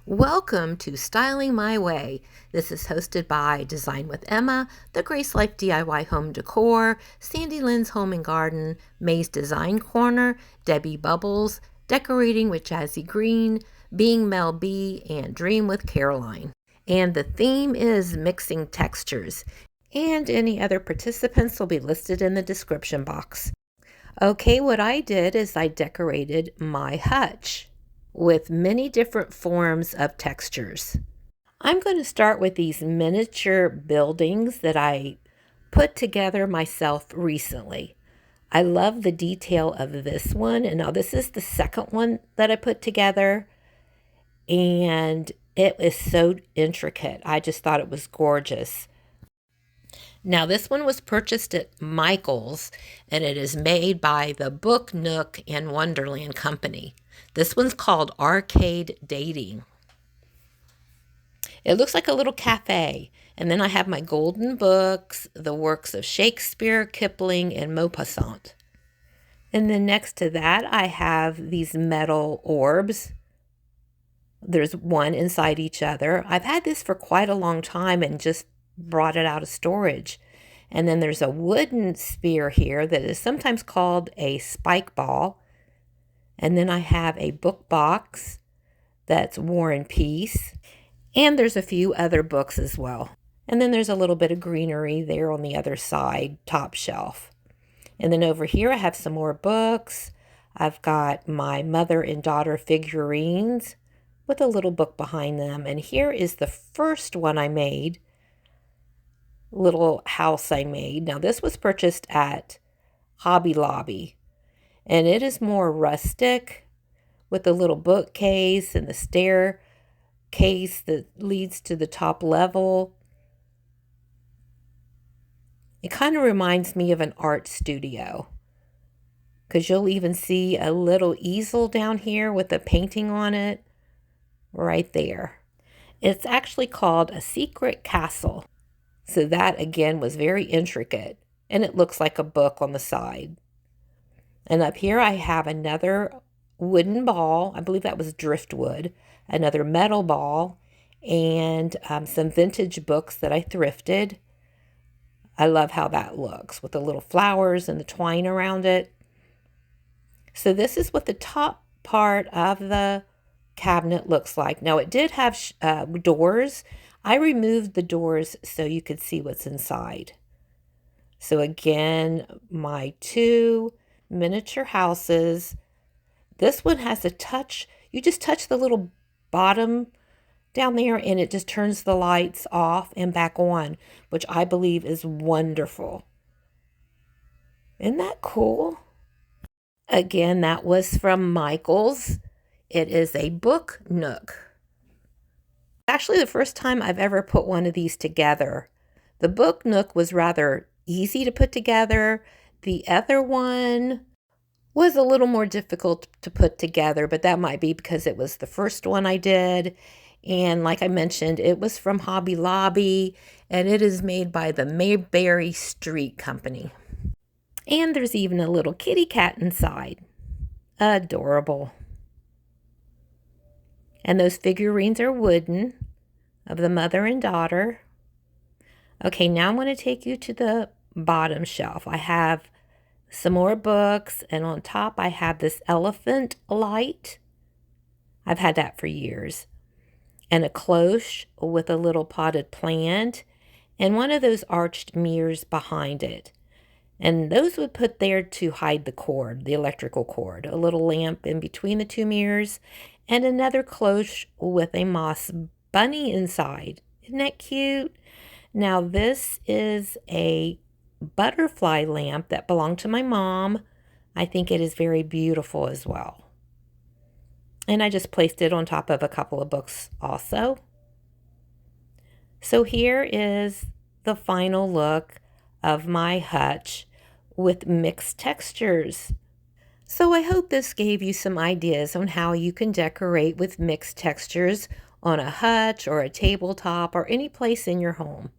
Welcome to Styling My Way. This is hosted by Design with Emma, The Grace Life DIY Home Decor, Sandy Lynn's Home and Garden, May's Design Corner, Debbie Bubbles, Decorating with Jazzy Green, Being Mel B, and Dream with Caroline. And the theme is mixing textures. And any other participants will be listed in the description box. Okay, what I did is I decorated my hutch with many different forms of textures. I'm going to start with these miniature buildings that I put together myself recently. I love the detail of this one, and now this is the second one that I put together, and it is so intricate. I just thought it was gorgeous. Now this one was purchased at Michael's, and it is made by the Book Nook and Wonderland Company. This one's called Arcade Dating. It looks like a little cafe. And then I have my golden books, the works of Shakespeare, Kipling, and Maupassant. And then next to that, I have these metal orbs. There's one inside each other. I've had this for quite a long time and just brought it out of storage. And then there's a wooden spear here that is sometimes called a spike ball. And then I have a book box that's War and Peace. And there's a few other books as well. And then there's a little bit of greenery there on the other side, top shelf. And then over here I have some more books. I've got my mother and daughter figurines with a little book behind them. And here is the first one I made, little house I made. Now this was purchased at Hobby Lobby. And it is more rustic with the little bookcase and the staircase that leads to the top level. It kind of reminds me of an art studio, because you'll even see a little easel down here with a painting on it right there. It's actually called a secret castle. So that again was very intricate, and it looks like a book on the side. And up here I have another wooden ball. I believe that was driftwood. Another metal ball. And some vintage books that I thrifted. I love how that looks with the little flowers and the twine around it. So this is what the top part of the cabinet looks like. Now it did have doors. I removed the doors so you could see what's inside. So again, my two miniature houses. This one has a touch. You just touch the little bottom down there and it just turns the lights off and back on, which I believe is wonderful. Isn't that cool? Again, that was from Michael's. It is a book nook. Actually, the first time I've ever put one of these together. The book nook was rather easy to put together. The other one was a little more difficult to put together, but that might be because it was the first one I did. And like I mentioned, it was from Hobby Lobby, and it is made by the Mayberry Street Company. And there's even a little kitty cat inside. Adorable. And those figurines are wooden, of the mother and daughter. Okay, now I'm going to take you to the bottom shelf. I have some more books, and on top I have this elephant light. I've had that for years. And a cloche with a little potted plant, and one of those arched mirrors behind it. And those would put there to hide the cord, the electrical cord. A little lamp in between the two mirrors, and another cloche with a moss bunny inside. Isn't that cute? Now this is a butterfly lamp that belonged to my mom. I think it is very beautiful as well. And I just placed it on top of a couple of books also. So here is the final look of my hutch with mixed textures. So I hope this gave you some ideas on how you can decorate with mixed textures on a hutch or a tabletop or any place in your home.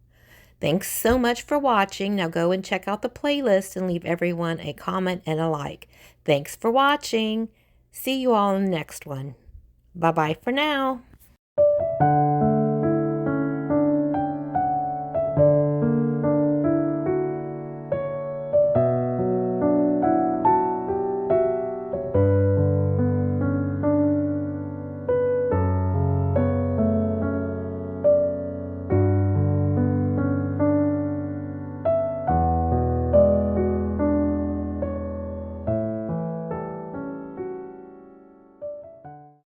Thanks so much for watching. Now go and check out the playlist and leave everyone a comment and a like. Thanks for watching. See you all in the next one. Bye-bye for now.